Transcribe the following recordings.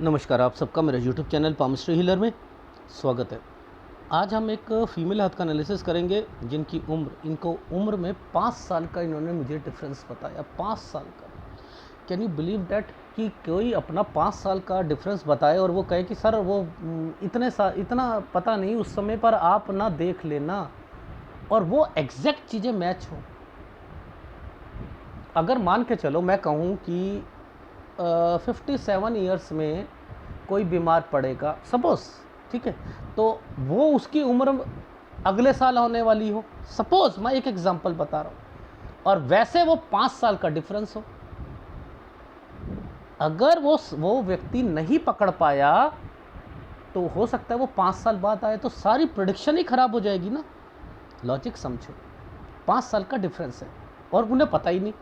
नमस्कार, आप सबका मेरे यूट्यूब चैनल पामस्ट्री हीलर में स्वागत है। आज हम एक फ़ीमेल हाथ का एनालिसिस करेंगे जिनकी इनको उम्र में 5 साल का इन्होंने मुझे डिफरेंस बताया। 5 साल का। कैन यू बिलीव डैट कि कोई अपना 5 साल का डिफरेंस बताए और वो कहे कि सर वो इतना पता नहीं उस समय पर आप ना देख लेना, और वो एग्जैक्ट चीज़ें मैच हो। अगर मान के चलो मैं कहूँ कि 57 ईयर्स में कोई बीमार पड़ेगा सपोज़, ठीक है, तो वो उसकी उम्र अगले साल होने वाली हो, सपोज़ मैं एक एग्जांपल बता रहा हूँ, और वैसे वो 5 साल का डिफरेंस हो। अगर वो व्यक्ति नहीं पकड़ पाया तो हो सकता है वो 5 साल बाद आए तो सारी प्रेडिक्शन ही खराब हो जाएगी ना। लॉजिक समझो, 5 साल का डिफरेंस है और उन्हें पता ही नहीं,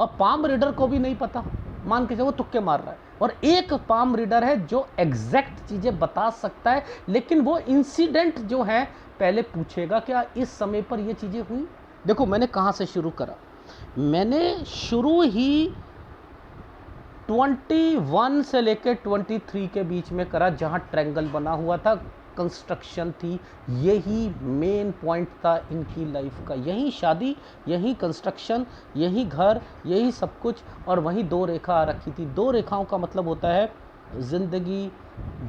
और पाम रीडर को भी नहीं पता। मान के चलो वो तुक्के मार रहा है, और एक पाम रीडर है जो एग्जैक्ट चीज़ें बता सकता है, लेकिन वो इंसिडेंट जो है पहले पूछेगा क्या इस समय पर ये चीज़ें हुई। देखो मैंने कहाँ से शुरू करा। मैंने शुरू ही 21 से लेकर 23 के बीच में करा, जहाँ ट्रायंगल बना हुआ था, कंस्ट्रक्शन थी। यही मेन पॉइंट था इनकी लाइफ का, यही शादी, यही कंस्ट्रक्शन, यही घर, यही सब कुछ, और वहीं दो रेखा आ रखी थी। दो रेखाओं का मतलब होता है ज़िंदगी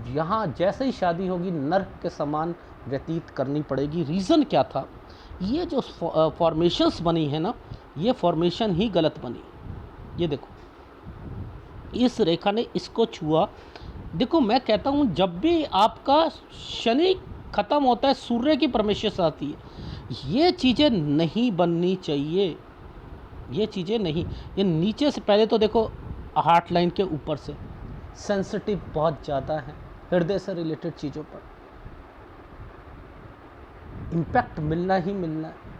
यहाँ जैसे ही शादी होगी नर्क के समान व्यतीत करनी पड़ेगी। रीज़न क्या था? ये जो फॉर्मेशंस बनी है ना, ये फॉर्मेशन ही गलत बनी। ये देखो, इस रेखा ने इसको छुआ। देखो मैं कहता हूँ जब भी आपका शनि खत्म होता है सूर्य की परमेश्वर आती है। ये चीज़ें नहीं बननी चाहिए, ये चीज़ें नहीं। ये नीचे से पहले तो देखो, हार्ट लाइन के ऊपर से सेंसिटिव बहुत ज़्यादा है, हृदय से रिलेटेड चीज़ों पर इम्पैक्ट मिलना ही मिलना है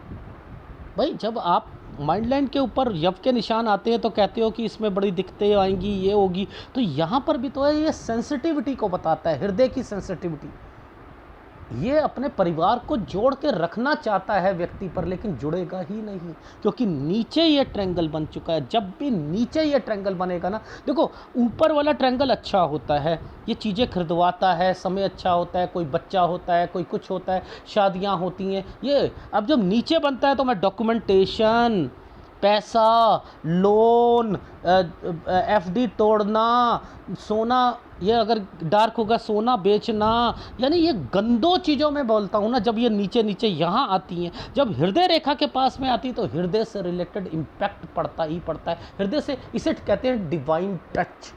भाई। जब आप माइंड लाइन के ऊपर यव के निशान आते हैं तो कहते हो कि इसमें बड़ी दिक्कतें आएंगी, ये होगी, तो यहाँ पर भी तो है, ये सेंसिटिविटी को बताता है, हृदय की सेंसिटिविटी। ये अपने परिवार को जोड़ के रखना चाहता है व्यक्ति पर, लेकिन जुड़ेगा ही नहीं, क्योंकि नीचे ये ट्रायंगल बन चुका है। जब भी नीचे ये ट्रायंगल बनेगा ना, देखो ऊपर वाला ट्रायंगल अच्छा होता है, ये चीज़ें खरीदवाता है, समय अच्छा होता है, कोई बच्चा होता है, कोई कुछ होता है, शादियां होती हैं। ये अब जब नीचे बनता है तो मैं डॉक्यूमेंटेशन, पैसा, लोन, एफडी तोड़ना, सोना, ये अगर डार्क होगा सोना बेचना, यानी ये गंदों चीज़ों में बोलता हूँ ना। जब ये नीचे नीचे यहाँ आती हैं, जब हृदय रेखा के पास में आती है तो हृदय से रिलेटेड इम्पैक्ट पड़ता ही पड़ता है। हृदय से, इसे कहते हैं डिवाइन टच।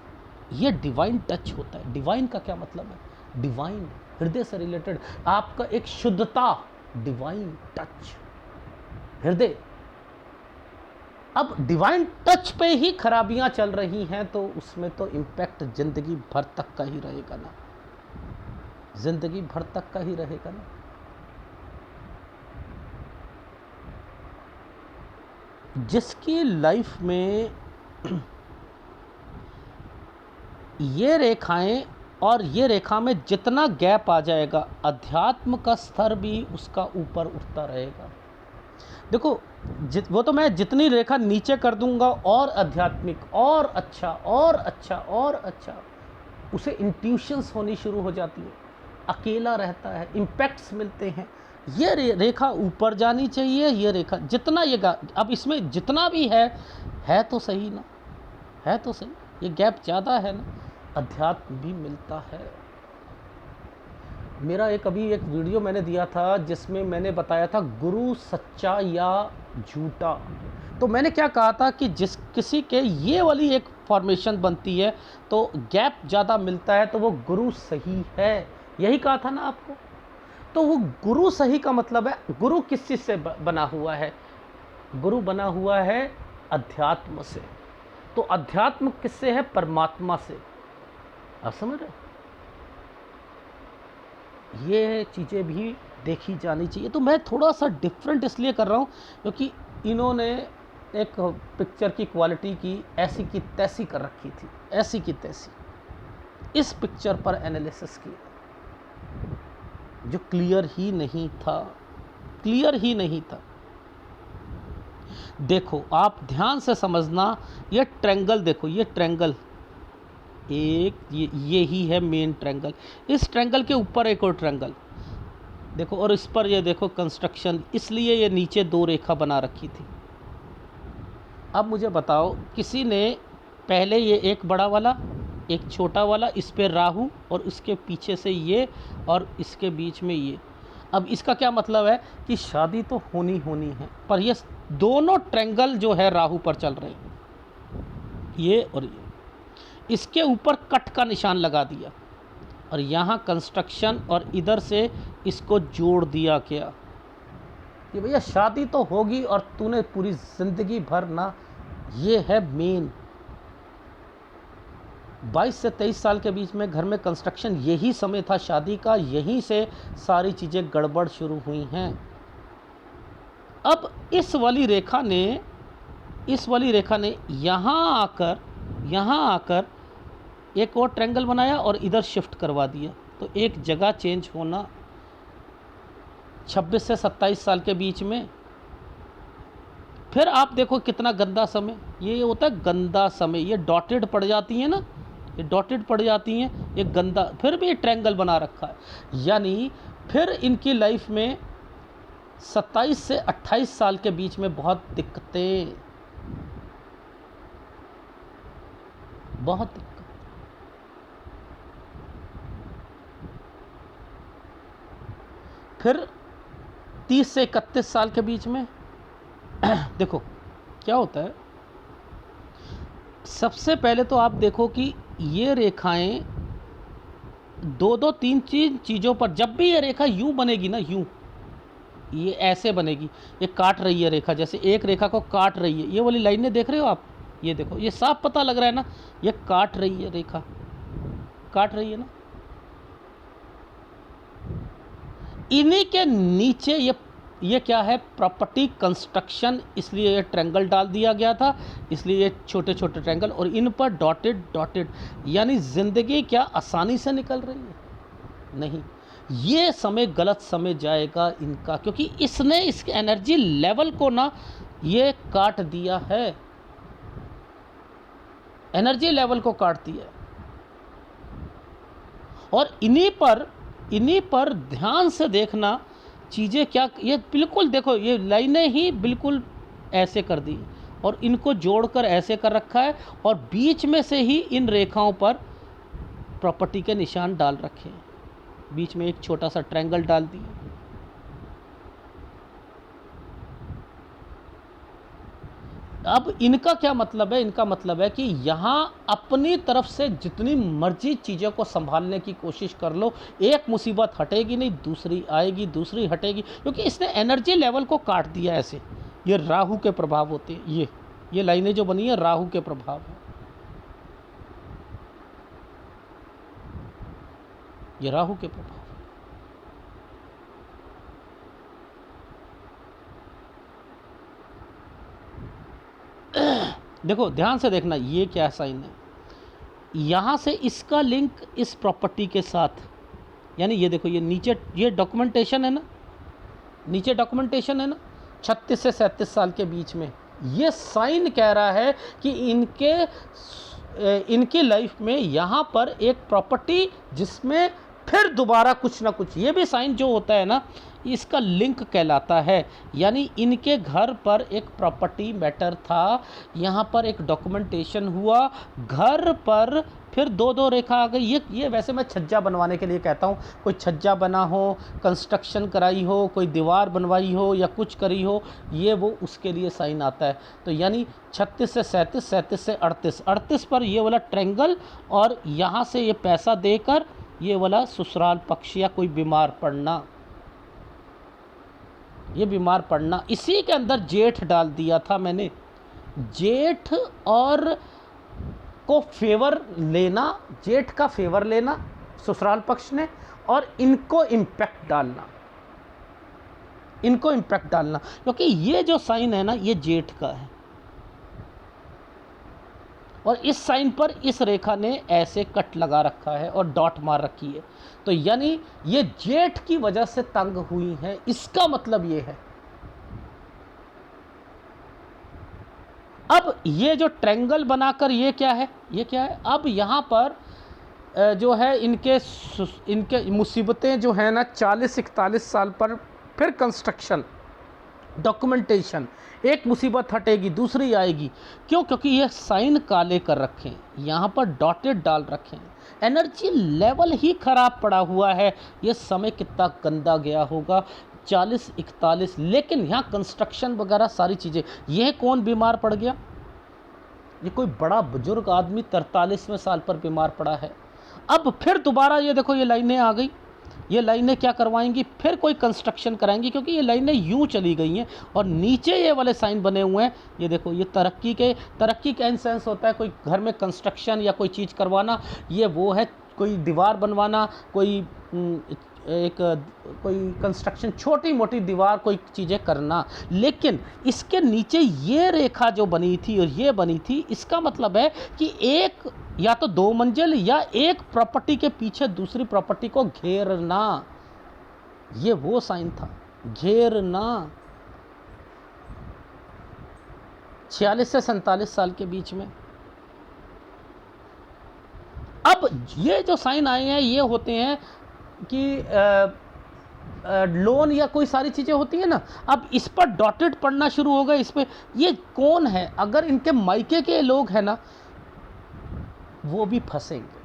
ये डिवाइन टच होता है। डिवाइन का क्या मतलब है? डिवाइन, हृदय से रिलेटेड आपका एक शुद्धता, डिवाइन टच, हृदय। अब डिवाइन टच पे ही खराबियां चल रही हैं तो उसमें तो इम्पैक्ट जिंदगी भर तक का ही रहेगा ना, जिंदगी भर तक का ही रहेगा ना। जिसकी लाइफ में ये रेखाएं और ये रेखा में जितना गैप आ जाएगा, अध्यात्म का स्तर भी उसका ऊपर उठता रहेगा। देखो वो तो मैं जितनी रेखा नीचे कर दूंगा और आध्यात्मिक और अच्छा और अच्छा और अच्छा, उसे इंट्यूशंस होनी शुरू हो जाती है, अकेला रहता है, इम्पैक्ट्स मिलते हैं। ये रेखा ऊपर जानी चाहिए, ये रेखा जितना ये अब इसमें जितना भी है तो सही ना, है तो सही, ये गैप ज़्यादा है ना, अध्यात्म भी मिलता है। मेरा एक वीडियो मैंने दिया था जिसमें मैंने बताया था गुरु सच्चा या झूठा। तो मैंने क्या कहा था कि जिस किसी के ये वाली एक फॉर्मेशन बनती है तो गैप ज़्यादा मिलता है तो वो गुरु सही है, यही कहा था ना आपको। तो वो गुरु सही का मतलब है, गुरु किस चीज़ से बना हुआ है? गुरु बना हुआ है अध्यात्म से। तो अध्यात्म किससे है? परमात्मा से। आप समझ रहे? ये चीज़ें भी देखी जानी चाहिए। तो मैं थोड़ा सा डिफरेंट इसलिए कर रहा हूँ क्योंकि इन्होंने एक पिक्चर की क्वालिटी की ऐसी की तैसी कर रखी थी, ऐसी की तैसी। इस पिक्चर पर एनालिसिस किया जो क्लियर ही नहीं था, क्लियर ही नहीं था। देखो आप ध्यान से समझना, ये ट्रायंगल देखो, ये ट्रायंगल एक ये ही है मेन ट्रायंगल, इस ट्रायंगल के ऊपर एक और ट्रायंगल देखो, और इस पर ये देखो कंस्ट्रक्शन, इसलिए ये नीचे दो रेखा बना रखी थी। अब मुझे बताओ, किसी ने पहले ये एक बड़ा वाला एक छोटा वाला, इस पे राहु और उसके पीछे से ये और इसके बीच में ये। अब इसका क्या मतलब है कि शादी तो होनी होनी है, पर ये दोनों ट्रायंगल जो है राहु पर चल रहे हैं, ये और ये। इसके ऊपर कट का निशान लगा दिया और यहाँ कंस्ट्रक्शन, और इधर से इसको जोड़ दिया गया कि भैया शादी तो होगी और तूने पूरी ज़िंदगी भर ना, ये है मेन। 22 से 23 साल के बीच में घर में कंस्ट्रक्शन, यही समय था शादी का, यहीं से सारी चीज़ें गड़बड़ शुरू हुई हैं। अब इस वाली रेखा ने यहाँ आकर एक और ट्रायंगल बनाया और इधर शिफ्ट करवा दिया, तो एक जगह चेंज होना 26 से 27 साल के बीच में। फिर आप देखो कितना गंदा समय, ये होता है गंदा समय, ये डॉटेड पड़ जाती है ना, ये डॉटेड पड़ जाती हैं, ये गंदा, फिर भी ट्रायंगल बना रखा है। यानी फिर इनकी लाइफ में 27 से 28 साल के बीच में बहुत दिक्कतें, बहुत दिक्कत। फिर 30 से 31 साल के बीच में देखो क्या होता है। सबसे पहले तो आप देखो कि ये रेखाएं दो दो तीन चीज़ों पर, जब भी ये रेखा यूं बनेगी ना, यूं ये ऐसे बनेगी, ये काट रही है रेखा, जैसे एक रेखा को काट रही है, ये वाली लाइनें देख रहे हो आप, ये देखो, ये साफ पता लग रहा है ना, ये काट रही है रेखा, काट रही है ना। इन्हीं के नीचे ये क्या है, प्रॉपर्टी कंस्ट्रक्शन, इसलिए ये ट्रायंगल डाल दिया गया था, इसलिए ये छोटे छोटे ट्रायंगल, और इन पर डॉटेड डॉटेड। यानी ज़िंदगी क्या आसानी से निकल रही है? नहीं, ये समय गलत समय जाएगा इनका, क्योंकि इसने इस एनर्जी लेवल को ना ये काट दिया है, एनर्जी लेवल को काट दिया है। और इन्हीं पर ध्यान से देखना चीज़ें क्या, ये बिल्कुल देखो, ये लाइनें ही बिल्कुल ऐसे कर दी और इनको जोड़कर ऐसे कर रखा है, और बीच में से ही इन रेखाओं पर प्रॉपर्टी के निशान डाल रखे हैं, बीच में एक छोटा सा ट्रायंगल डाल दिया। अब इनका क्या मतलब है? इनका मतलब है कि यहाँ अपनी तरफ से जितनी मर्जी चीज़ों को संभालने की कोशिश कर लो, एक मुसीबत हटेगी नहीं, दूसरी आएगी, दूसरी हटेगी, क्योंकि इसने एनर्जी लेवल को काट दिया ऐसे। ये राहु के प्रभाव होते हैं, ये लाइनें जो बनी है राहु के प्रभाव है, ये राहु के प्रभाव। देखो ध्यान से देखना, ये क्या साइन है, यहाँ से इसका लिंक इस प्रॉपर्टी के साथ, यानी ये देखो, ये नीचे ये डॉक्यूमेंटेशन है ना, नीचे डॉक्यूमेंटेशन है ना, 36 से 37 साल के बीच में, ये साइन कह रहा है कि इनकी लाइफ में यहाँ पर एक प्रॉपर्टी, जिसमें फिर दोबारा कुछ ना कुछ, ये भी साइन जो होता है ना, इसका लिंक कहलाता है। यानी इनके घर पर एक प्रॉपर्टी मैटर था, यहाँ पर एक डॉक्यूमेंटेशन हुआ, घर पर फिर दो दो रेखा आ गई। ये वैसे मैं छज्जा बनवाने के लिए कहता हूँ, कोई छज्जा बना हो, कंस्ट्रक्शन कराई हो, कोई दीवार बनवाई हो या कुछ करी हो, ये वो उसके लिए साइन आता है। तो यानी 36 से 37, 37 से 38, 38 पर ये वाला ट्रायंगल, और यहाँ से ये पैसा देकर ये वाला ससुराल पक्ष या कोई बीमार पड़ना, ये बीमार पड़ना। इसी के अंदर जेठ डाल दिया था मैंने, जेठ और को फेवर लेना, जेठ का फेवर लेना ससुराल पक्ष ने, और इनको इम्पैक्ट डालना, इनको इम्पैक्ट डालना, क्योंकि ये जो साइन है ना, ये जेठ का है, और इस साइन पर इस रेखा ने ऐसे कट लगा रखा है और डॉट मार रखी है। तो यानी ये जेठ की वजह से तंग हुई है, इसका मतलब ये है। अब ये जो ट्रायंगल बनाकर ये क्या है, ये क्या है, अब यहाँ पर जो है इनके मुसीबतें जो है ना 40-41 साल पर फिर कंस्ट्रक्शन डॉक्यूमेंटेशन, एक मुसीबत हटेगी दूसरी आएगी। क्यों? क्योंकि ये साइन काले कर रखे हैं, यहाँ पर डॉटेड डाल रखे हैं, एनर्जी लेवल ही खराब पड़ा हुआ है। ये समय कितना गंदा गया होगा 40-41। लेकिन यहाँ कंस्ट्रक्शन वगैरह सारी चीज़ें, यह कौन बीमार पड़ गया? ये कोई बड़ा बुजुर्ग आदमी 43वें साल पर बीमार पड़ा है। अब फिर दोबारा ये देखो ये लाइनें आ गई, ये लाइनें क्या करवाएंगी? फिर कोई कंस्ट्रक्शन कराएंगी, क्योंकि ये लाइनें यूं चली गई हैं। और नीचे ये वाले साइन बने हुए हैं, ये देखो, ये तरक्की का इन सेंस होता है कोई घर में कंस्ट्रक्शन या कोई चीज़ करवाना। ये वो है कोई दीवार बनवाना, कोई कंस्ट्रक्शन, छोटी मोटी दीवार, कोई चीज़ें करना। लेकिन इसके नीचे ये रेखा जो बनी थी और ये बनी थी, इसका मतलब है कि एक या तो 2 मंजिल या एक प्रॉपर्टी के पीछे दूसरी प्रॉपर्टी को घेरना। ये वो साइन था, घेरना। 46 से 47 साल के बीच में। अब ये जो साइन आए हैं ये होते हैं कि लोन या कोई सारी चीज़ें होती है ना। अब इस पर डॉटेड पड़ना शुरू होगा, इस पर। ये कौन है? अगर इनके मायके के लोग हैं ना, वो भी फंसेंगे,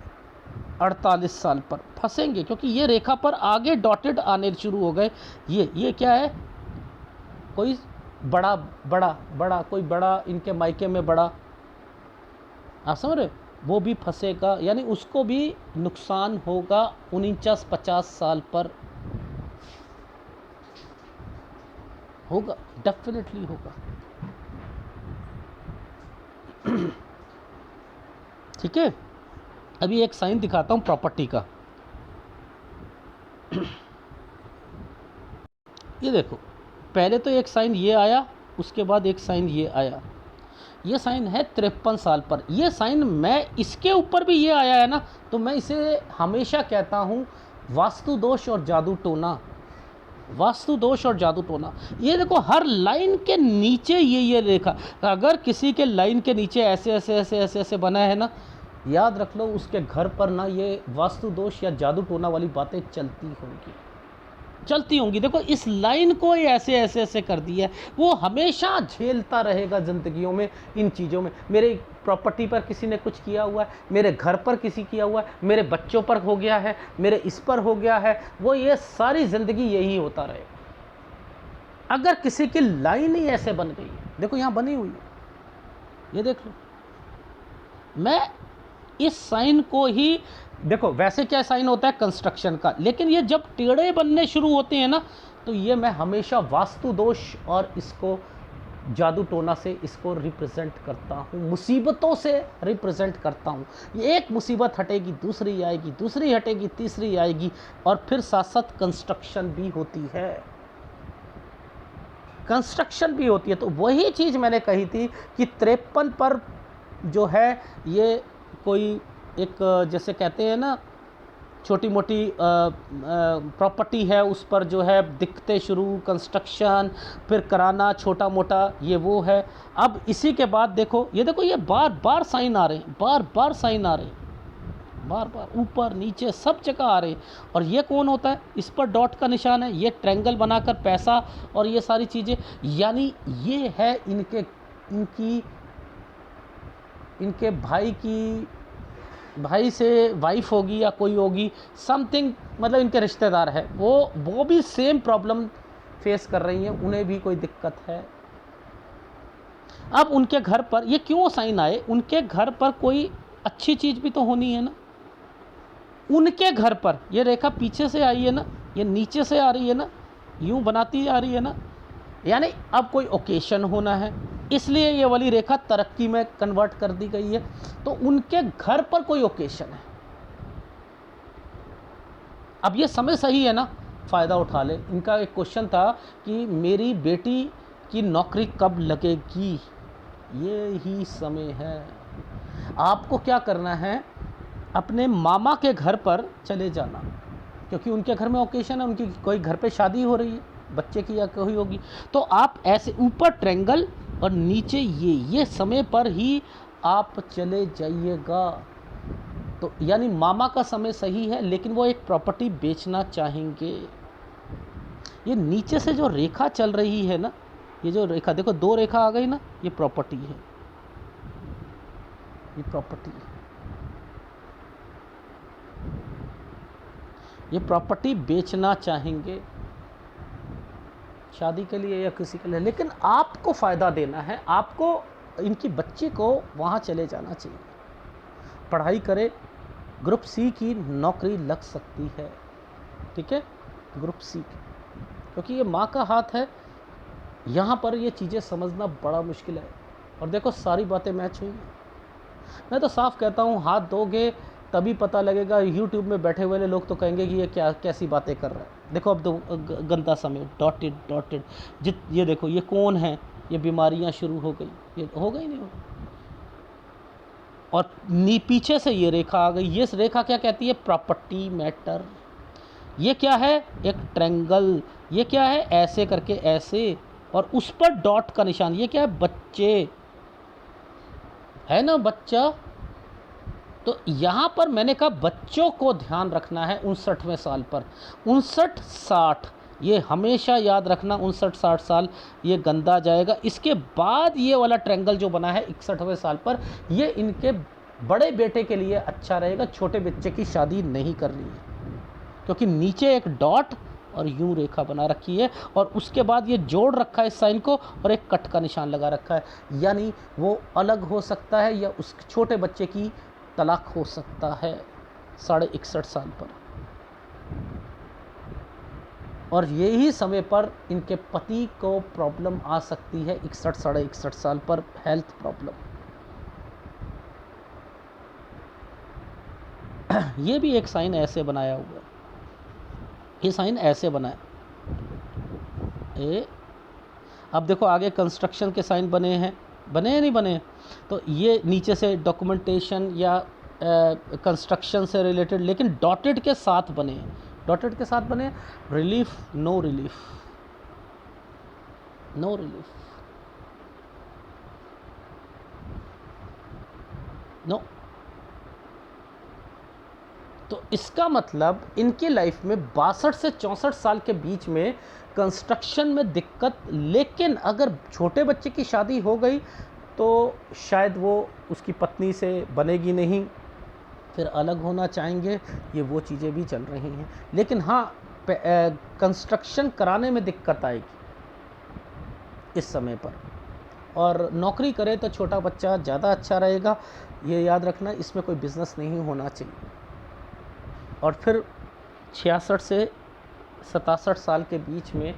48 साल पर फंसेंगे, क्योंकि ये रेखा पर आगे डॉटेड आने शुरू हो गए। ये क्या है? कोई बड़ा कोई बड़ा इनके मायके में बड़ा, आप समझ रहे? वो भी फंसेगा, यानी उसको भी नुकसान होगा 49-50 साल पर होगा, डेफिनेटली होगा। ठीक है, अभी एक साइन दिखाता हूँ प्रॉपर्टी का। ये देखो, पहले तो एक साइन ये आया, उसके बाद एक साइन ये आया। ये साइन है 53 साल पर। ये साइन, मैं इसके ऊपर भी ये आया है ना, तो मैं इसे हमेशा कहता हूँ वास्तु दोष और जादू टोना। वास्तु दोष और जादू टोना। ये देखो, हर लाइन के नीचे ये रेखा, अगर किसी के लाइन के नीचे ऐसे ऐसे ऐसे ऐसे ऐसे बना है ना, याद रख लो उसके घर पर ना ये वास्तु दोष या जादू टोना वाली बातें चलती होंगी। देखो, इस लाइन को ऐसे ऐसे ऐसे कर दिया है, वो हमेशा झेलता रहेगा ज़िंदगियों में इन चीज़ों में। मेरे प्रॉपर्टी पर किसी ने कुछ किया हुआ है, मेरे घर पर किसी किया हुआ है, मेरे बच्चों पर हो गया है, मेरे इस पर हो गया है, वो ये सारी ज़िंदगी यही होता रहेगा। अगर किसी की लाइन ही ऐसे बन गई है, देखो यहाँ बनी हुई है, ये देख लो। मैं इस साइन को ही देखो, वैसे क्या साइन होता है कंस्ट्रक्शन का, लेकिन ये जब टेढ़े बनने शुरू होते हैं ना, तो ये मैं हमेशा वास्तु दोष और इसको जादू टोना से इसको रिप्रेजेंट करता हूँ, मुसीबतों से रिप्रेजेंट करता हूँ। ये एक मुसीबत हटेगी दूसरी आएगी, दूसरी हटेगी तीसरी आएगी, और फिर साथ साथ कंस्ट्रक्शन भी होती है, कंस्ट्रक्शन भी होती है। तो वही चीज़ मैंने कही थी कि 53 पर जो है ये कोई एक, जैसे कहते हैं ना, छोटी मोटी प्रॉपर्टी है, उस पर जो है दिखते शुरू कंस्ट्रक्शन, फिर कराना छोटा मोटा, ये वो है। अब इसी के बाद देखो, ये देखो, ये बार बार साइन आ रहे हैं, बार बार साइन आ रहे हैं, बार बार ऊपर नीचे सब जगह आ रहे हैं। और ये कौन होता है? इस पर डॉट का निशान है, ये ट्रायंगल बनाकर पैसा और ये सारी चीज़ें, यानी ये है इनके भाई से वाइफ होगी या कोई होगी, समथिंग, मतलब इनके रिश्तेदार है, वो भी सेम प्रॉब्लम फेस कर रही हैं, उन्हें भी कोई दिक्कत है। अब उनके घर पर ये क्यों साइन आए? उनके घर पर कोई अच्छी चीज़ भी तो होनी है ना। उनके घर पर ये रेखा पीछे से आई है ना, ये नीचे से आ रही है ना, यूं बनाती आ रही है ना, यानी अब कोई ओकेशन होना है, इसलिए ये वाली रेखा तरक्की में कन्वर्ट कर दी गई है। तो उनके घर पर कोई ओकेशन है। अब ये समय सही है ना, फ़ायदा उठा ले। इनका एक क्वेश्चन था कि मेरी बेटी की नौकरी कब लगेगी, ये ही समय है। आपको क्या करना है, अपने मामा के घर पर चले जाना, क्योंकि उनके घर में ओकेशन है, उनकी कोई घर पे शादी हो रही है बच्चे की या कोई होगी। तो आप ऐसे ऊपर ट्रायंगल और नीचे ये समय पर ही आप चले जाइएगा। तो यानी मामा का समय सही है, लेकिन वो एक प्रॉपर्टी बेचना चाहेंगे। ये नीचे से जो रेखा चल रही है ना, ये जो रेखा देखो, 2 रेखा आ गई ना, ये प्रॉपर्टी है, ये प्रॉपर्टी है, ये प्रॉपर्टी बेचना चाहेंगे शादी के लिए या किसी के लिए, लेकिन आपको फ़ायदा देना है, आपको इनकी बच्ची को वहाँ चले जाना चाहिए, पढ़ाई करे, ग्रुप सी की नौकरी लग सकती है, ठीक है, ग्रुप सी की, क्योंकि ये माँ का हाथ है। यहाँ पर ये चीज़ें समझना बड़ा मुश्किल है। और देखो सारी बातें मैच हुई। मैं तो साफ कहता हूँ, हाथ दोगे तभी पता लगेगा। यूट्यूब में बैठे हुए लोग तो कहेंगे कि ये क्या कैसी बातें कर रहा है। देखो अब तो गंदा समय, डॉटेड डॉटेड, ये देखो ये कौन है, ये बीमारियाँ शुरू हो गई, ये हो गई नहीं हो। और पीछे से ये रेखा आ गई। ये रेखा क्या कहती है? Property matter. ये क्या है? एक ट्रायंगल। ये क्या है? ऐसे करके ऐसे, और उस पर डॉट का निशान। ये क्या है? बच्चे, है ना, बच्चा। तो यहाँ पर मैंने कहा बच्चों को ध्यान रखना है 59वें साल पर। 59-60 ये हमेशा याद रखना, 59-60 साल ये गंदा जाएगा। इसके बाद ये वाला ट्रायंगल जो बना है 61वें साल पर, ये इनके बड़े बेटे के लिए अच्छा रहेगा। छोटे बच्चे की शादी नहीं करनी है, क्योंकि नीचे एक डॉट और यूं रेखा बना रखी है, और उसके बाद ये जोड़ रखा है इस साइन को, और एक कट का निशान लगा रखा है। यानी वो अलग हो सकता है, या उस छोटे बच्चे की तलाक हो सकता है 61.5 साल पर। और यही समय पर इनके पति को प्रॉब्लम आ सकती है 61-61.5 साल पर, हेल्थ प्रॉब्लम। ये भी एक साइन ऐसे बनाया हुआ है, ये साइन ऐसे बनाए ए। अब देखो आगे कंस्ट्रक्शन के साइन बने हैं, बने या नहीं बने? तो ये नीचे से डॉक्यूमेंटेशन या कंस्ट्रक्शन से रिलेटेड, लेकिन डॉटेड के साथ बने हैं। डॉटेड के साथ बने, relief, no relief, no relief, no. तो इसका मतलब इनकी लाइफ में 62 से 64 साल के बीच में कंस्ट्रक्शन में दिक्कत। लेकिन अगर छोटे बच्चे की शादी हो गई तो शायद वो उसकी पत्नी से बनेगी नहीं, फिर अलग होना चाहेंगे, ये वो चीज़ें भी चल रही हैं। लेकिन हाँ, कंस्ट्रक्शन कराने में दिक्कत आएगी इस समय पर। और नौकरी करे तो छोटा बच्चा ज़्यादा अच्छा रहेगा, ये याद रखना। इसमें कोई बिज़नेस नहीं होना चाहिए। और फिर 66 से 67 साल के बीच में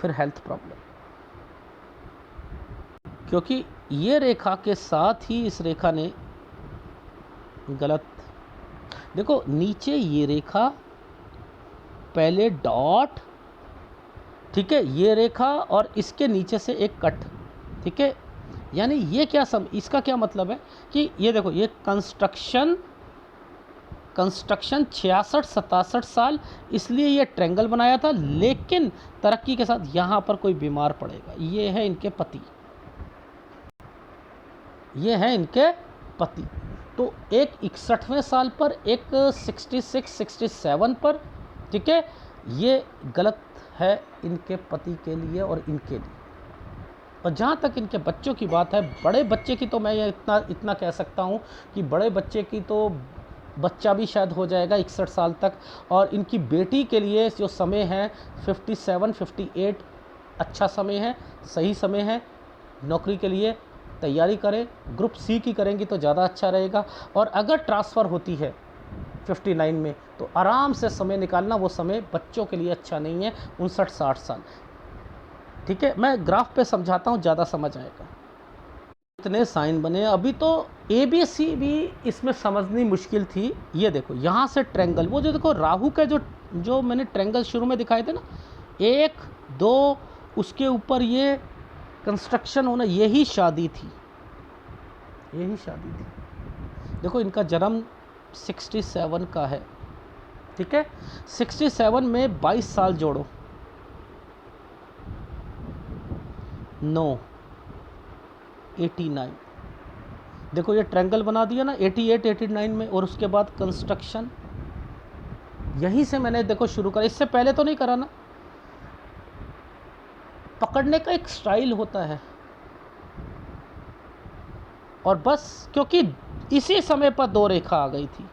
फिर हेल्थ प्रॉब्लम, क्योंकि ये रेखा के साथ ही इस रेखा ने गलत। देखो नीचे ये रेखा, पहले डॉट, ठीक है, ये रेखा और इसके नीचे से एक कट, ठीक है। यानी ये क्या इसका क्या मतलब है कि ये देखो, ये कंस्ट्रक्शन 66-67 साल, इसलिए ये ट्रायंगल बनाया था। लेकिन तरक्की के साथ यहाँ पर कोई बीमार पड़ेगा। ये है इनके पति, ये है इनके पति। तो एक 61वें साल पर, एक 66-67 पर, ठीक है। ये गलत है इनके पति के लिए और इनके लिए। और जहाँ तक इनके बच्चों की बात है, बड़े बच्चे की तो मैं ये इतना कह सकता हूँ कि बड़े बच्चे की तो बच्चा भी शायद हो जाएगा 61 साल तक। और इनकी बेटी के लिए जो समय है 57-58 अच्छा समय है, सही समय है। नौकरी के लिए तैयारी करें, ग्रुप सी की करेंगी तो ज़्यादा अच्छा रहेगा। और अगर ट्रांसफ़र होती है 59 में तो आराम से समय निकालना, वो समय बच्चों के लिए अच्छा नहीं है 59-60 साल, ठीक है। मैं ग्राफ पे समझाता हूँ, ज़्यादा समझ आएगा। इतने साइन बने। अभी तो ए बी सी भी इसमें समझनी मुश्किल थी। ये देखो यहाँ से ट्रायंगल, वो जो देखो राहु का जो मैंने ट्रायंगल शुरू में दिखाए थे ना, 1, 2, उसके ऊपर ये कंस्ट्रक्शन होना, यही शादी थी, यही शादी थी। देखो इनका जन्म 67 का है, ठीक है। 67 में 22 साल जोड़ो, 9, 89, देखो ये ट्रायंगल बना दिया ना 88 89 में, और उसके बाद कंस्ट्रक्शन यहीं से मैंने देखो शुरू करा, इससे पहले तो नहीं करा ना। पकड़ने का एक स्टाइल होता है, और बस क्योंकि इसी समय पर दो रेखा आ गई थी,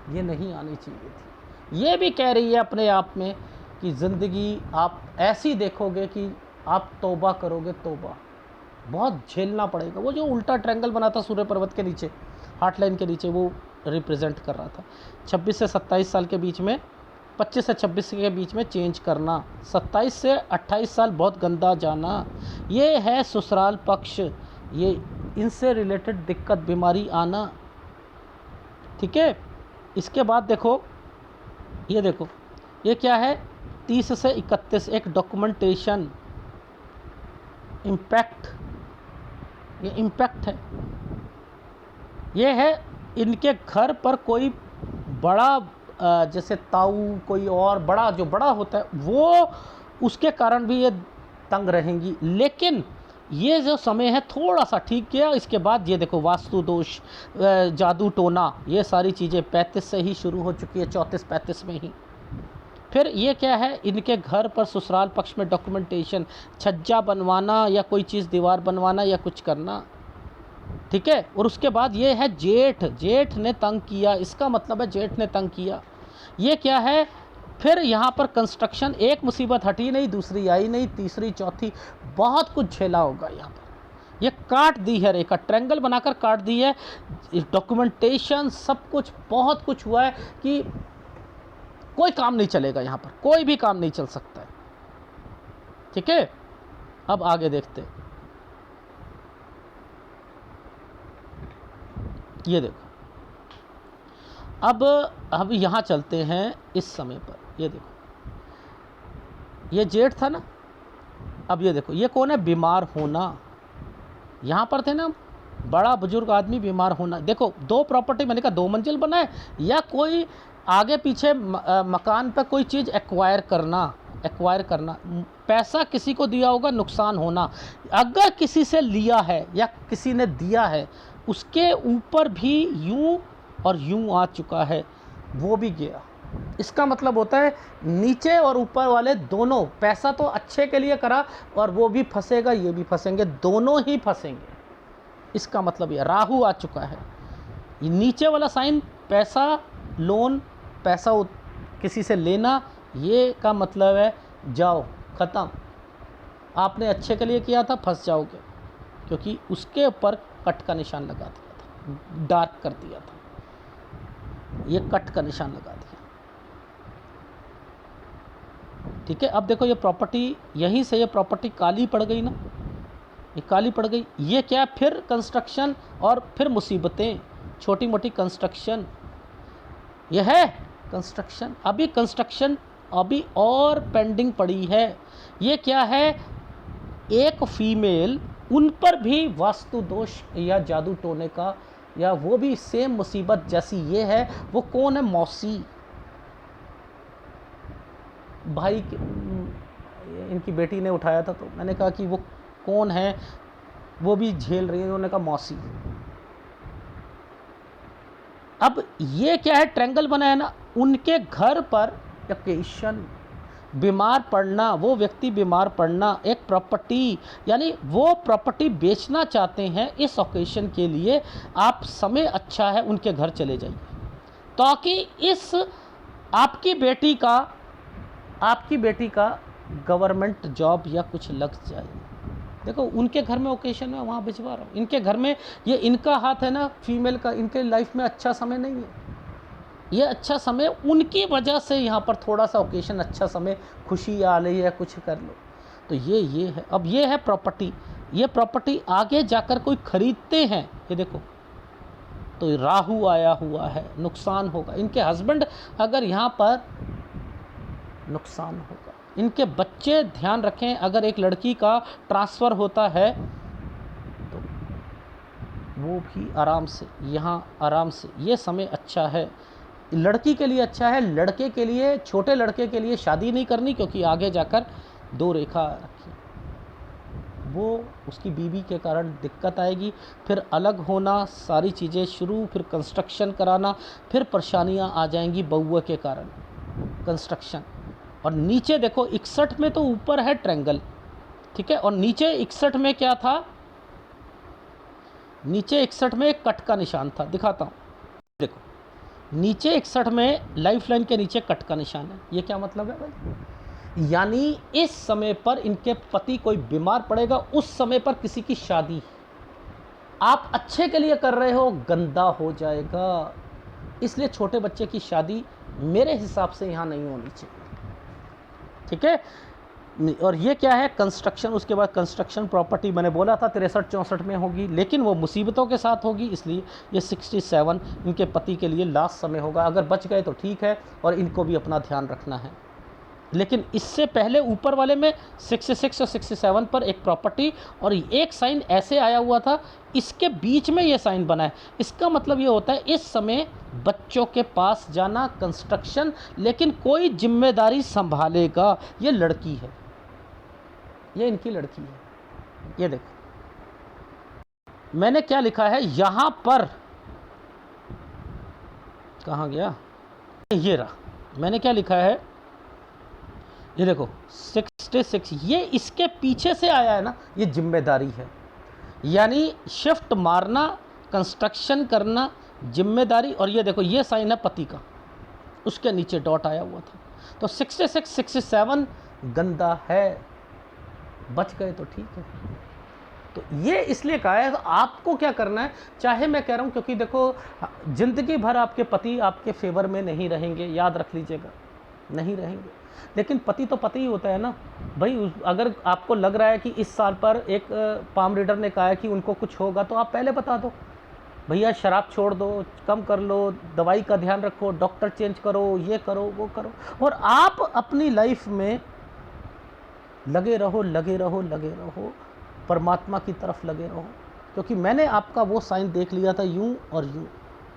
ये नहीं आनी चाहिए थी। ये भी कह रही है अपने आप में कि ज़िंदगी आप ऐसी देखोगे कि आप तौबा करोगे, तौबा बहुत झेलना पड़ेगा। वो जो उल्टा ट्रायंगल बना था सूर्य पर्वत के नीचे, हार्ट लाइन के नीचे, वो रिप्रेजेंट कर रहा था 26 से 27 साल के बीच में, 25 से 26 के बीच में चेंज करना, 27 से 28 साल बहुत गंदा जाना, ये है ससुराल पक्ष, ये इनसे रिलेटेड दिक्कत बीमारी आना। ठीक है, इसके बाद देखो, ये देखो ये क्या है, 30 से 31 एक डॉक्यूमेंटेशन, इम्पैक्ट, ये इम्पैक्ट है, ये है इनके घर पर कोई बड़ा जैसे ताऊ, कोई और बड़ा जो बड़ा होता है वो, उसके कारण भी ये तंग रहेंगी। लेकिन ये जो समय है थोड़ा सा ठीक किया। इसके बाद ये देखो वास्तु दोष, जादू टोना, ये सारी चीज़ें 35 से ही शुरू हो चुकी है, 34-35 में ही। फिर ये क्या है, इनके घर पर ससुराल पक्ष में डॉक्यूमेंटेशन, छज्जा बनवाना या कोई चीज़ दीवार बनवाना या कुछ करना। ठीक है, और उसके बाद ये है जेठ, जेठ ने तंग किया, इसका मतलब है जेठ ने तंग किया। ये क्या है, फिर यहाँ पर कंस्ट्रक्शन, एक मुसीबत हटी नहीं, दूसरी आई नहीं, तीसरी चौथी, बहुत कुछ झेला होगा यहाँ पर। ये काट दी है रेखा, ट्रायंगल बनाकर काट दी है, डॉक्यूमेंटेशन सब कुछ, बहुत कुछ हुआ है कि कोई काम नहीं चलेगा यहाँ पर, कोई भी काम नहीं चल सकता है। ठीक है, अब आगे देखते हैं। ये देखो, अब यहाँ चलते हैं इस समय पर। ये देखो, ये जेठ था ना, अब ये देखो ये कौन है, बीमार होना। यहाँ पर थे ना, बड़ा बुजुर्ग आदमी बीमार होना। देखो दो प्रॉपर्टी, मैंने कहा 2 मंजिल बनाए या कोई आगे पीछे मकान पर कोई चीज़ एक्वायर करना, पैसा किसी को दिया होगा, नुकसान होना, अगर किसी से लिया है या किसी ने दिया है, उसके ऊपर भी यूं और यूं आ चुका है, वो भी गया। इसका मतलब होता है नीचे और ऊपर वाले दोनों, पैसा तो अच्छे के लिए करा और वो भी फंसेगा, ये भी फंसेंगे, दोनों ही फंसेंगे। इसका मतलब ये राहु आ चुका है। ये नीचे वाला साइन पैसा, लोन, पैसा किसी से लेना, ये का मतलब है जाओ, ख़त्म, आपने अच्छे के लिए किया था, फंस जाओगे, क्योंकि उसके ऊपर कट का निशान लगा दिया था, डार्क कर दिया था, ये कट का निशान लगा दिया। ठीक है, अब देखो ये प्रॉपर्टी, यहीं से ये प्रॉपर्टी काली पड़ गई ना, ये काली पड़ गई। ये क्या, फिर कंस्ट्रक्शन और फिर मुसीबतें, छोटी मोटी कंस्ट्रक्शन, ये है कंस्ट्रक्शन। अभी कंस्ट्रक्शन अभी और पेंडिंग पड़ी है। ये क्या है, एक फीमेल, उन पर भी वास्तु दोष या जादू टोने का, या वो भी सेम मुसीबत जैसी ये है। वो कौन है, मौसी, भाई इनकी बेटी ने उठाया था, तो मैंने कहा कि वो कौन है, वो भी झेल रही है, उन्होंने कहा मौसी। अब ये क्या है, ट्रायंगल बना है ना, उनके घर पर ओकेशन, बीमार पड़ना, वो व्यक्ति बीमार पड़ना, एक प्रॉपर्टी, यानी वो प्रॉपर्टी बेचना चाहते हैं, इस ओकेशन के लिए आप समय अच्छा है उनके घर चले जाइए, ताकि इस आपकी बेटी का गवर्नमेंट जॉब या कुछ लग जाए। देखो उनके घर में ओकेशन है, वहाँ भिजवा रहा हूँ, इनके घर में, ये इनका हाथ है ना फीमेल का, इनके लाइफ में अच्छा समय नहीं है, ये अच्छा समय उनकी वजह से यहाँ पर थोड़ा सा ओकेशन, अच्छा समय, खुशी आ रही है, कुछ कर लो, तो ये है। अब ये है प्रॉपर्टी, ये प्रॉपर्टी आगे जाकर कोई खरीदते हैं, ये देखो, तो राहु आया हुआ है, नुकसान होगा, इनके हस्बैंड अगर यहाँ पर नुकसान होगा, इनके बच्चे ध्यान रखें, अगर एक लड़की का ट्रांसफ़र होता है तो वो भी आराम से, यहाँ आराम से, ये समय अच्छा है, लड़की के लिए अच्छा है। लड़के के लिए, छोटे लड़के के लिए शादी नहीं करनी, क्योंकि आगे जाकर 2 रेखा रखी, वो उसकी बीवी के कारण दिक्कत आएगी, फिर अलग होना, सारी चीज़ें शुरू, फिर कंस्ट्रक्शन कराना, फिर परेशानियां आ जाएंगी बउआ के कारण, कंस्ट्रक्शन। और नीचे देखो 61 में तो ऊपर है ट्रायंगल, ठीक है, और नीचे 61 में क्या था, नीचे 61 में एक कट का निशान था, दिखाता हूँ। देखो नीचे 61 में लाइफ लाइन के नीचे कट का निशान है। ये क्या मतलब है भाई? यानी इस समय पर इनके पति कोई बीमार पड़ेगा, उस समय पर किसी की शादी आप अच्छे के लिए कर रहे हो, गंदा हो जाएगा। इसलिए छोटे बच्चे की शादी मेरे हिसाब से यहाँ नहीं होनी चाहिए, ठीक है। और ये क्या है, कंस्ट्रक्शन, उसके बाद कंस्ट्रक्शन प्रॉपर्टी मैंने बोला था 63-64 में होगी, लेकिन वो मुसीबतों के साथ होगी, इसलिए ये 67 इनके पति के लिए लास्ट समय होगा। अगर बच गए तो ठीक है, और इनको भी अपना ध्यान रखना है। लेकिन इससे पहले ऊपर वाले में 66 और 67 पर एक प्रॉपर्टी और एक साइन ऐसे आया हुआ था, इसके बीच में ये साइन बना है। इसका मतलब ये होता है इस समय बच्चों के पास जाना, कंस्ट्रक्शन, लेकिन कोई जिम्मेदारी संभालेगा। ये लड़की है, ये इनकी लड़की है। ये देखो मैंने क्या लिखा है यहाँ पर, कहाँ गया, ये रहा। मैंने क्या लिखा है, ये देखो 66, ये इसके पीछे से आया है ना, ये जिम्मेदारी है। यानी शिफ्ट मारना, कंस्ट्रक्शन करना, जिम्मेदारी। और ये देखो ये साइन है पति का, उसके नीचे डॉट आया हुआ था। तो 66 67 गंदा है, बच गए तो ठीक है। तो ये इसलिए कहा है, तो आपको क्या करना है, चाहे मैं कह रहा हूँ, क्योंकि देखो जिंदगी भर आपके पति आपके फेवर में नहीं रहेंगे, याद रख लीजिएगा, नहीं रहेंगे। लेकिन पति तो पति ही होता है ना भाई। अगर आपको लग रहा है कि इस साल पर एक पाम रीडर ने कहा है कि उनको कुछ होगा, तो आप पहले बता दो भैया शराब छोड़ दो, कम कर लो, दवाई का ध्यान रखो, डॉक्टर चेंज करो, ये करो वो करो, और आप अपनी लाइफ में लगे रहो, लगे रहो, लगे रहो, परमात्मा की तरफ लगे रहो। क्योंकि मैंने आपका वो साइन देख लिया था, यूं और यूं।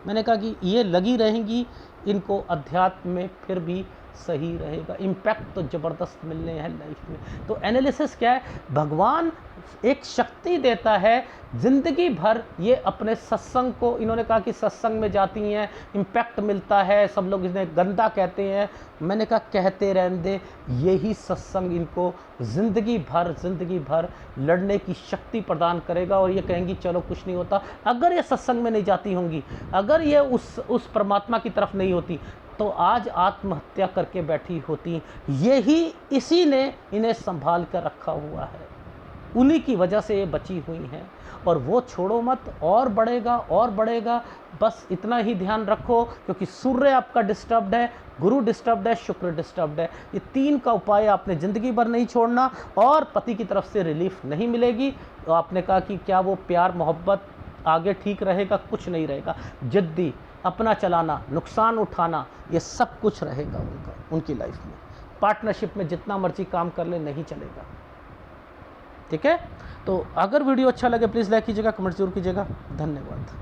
मैंने कहा कि ये लगी रहेंगी, इनको अध्यात्म में फिर भी सही रहेगा, इम्पैक्ट तो ज़बरदस्त मिलने हैं लाइफ में। तो एनालिसिस क्या है, भगवान एक शक्ति देता है ज़िंदगी भर। ये अपने सत्संग को, इन्होंने कहा कि सत्संग में जाती हैं इम्पैक्ट मिलता है, सब लोग इन्हें गंदा कहते हैं। मैंने कहा कहते रहने दे, यही सत्संग इनको ज़िंदगी भर लड़ने की शक्ति प्रदान करेगा। और ये कहेंगी चलो कुछ नहीं होता। अगर ये सत्संग में नहीं जाती होंगी, अगर ये उस परमात्मा की तरफ नहीं होती, तो आज आत्महत्या करके बैठी होती। यही इसी ने इन्हें संभाल कर रखा हुआ है, उन्हीं की वजह से ये बची हुई हैं। और वो छोड़ो मत, और बढ़ेगा और बढ़ेगा। बस इतना ही ध्यान रखो, क्योंकि सूर्य आपका डिस्टर्ब्ड है, गुरु डिस्टर्ब्ड है, शुक्र डिस्टर्ब्ड है। ये 3 का उपाय आपने ज़िंदगी भर नहीं छोड़ना, और पति की तरफ से रिलीफ नहीं मिलेगी। तो आपने कहा कि क्या वो प्यार मोहब्बत आगे ठीक रहेगा? कुछ नहीं रहेगा। जिद्दी, अपना चलाना, नुकसान उठाना, ये सब कुछ रहेगा उनकी लाइफ में। पार्टनरशिप में जितना मर्जी काम कर ले, नहीं चलेगा, ठीक है। तो अगर वीडियो अच्छा लगे प्लीज़ लाइक कीजिएगा, कमेंट जरूर कीजिएगा। धन्यवाद।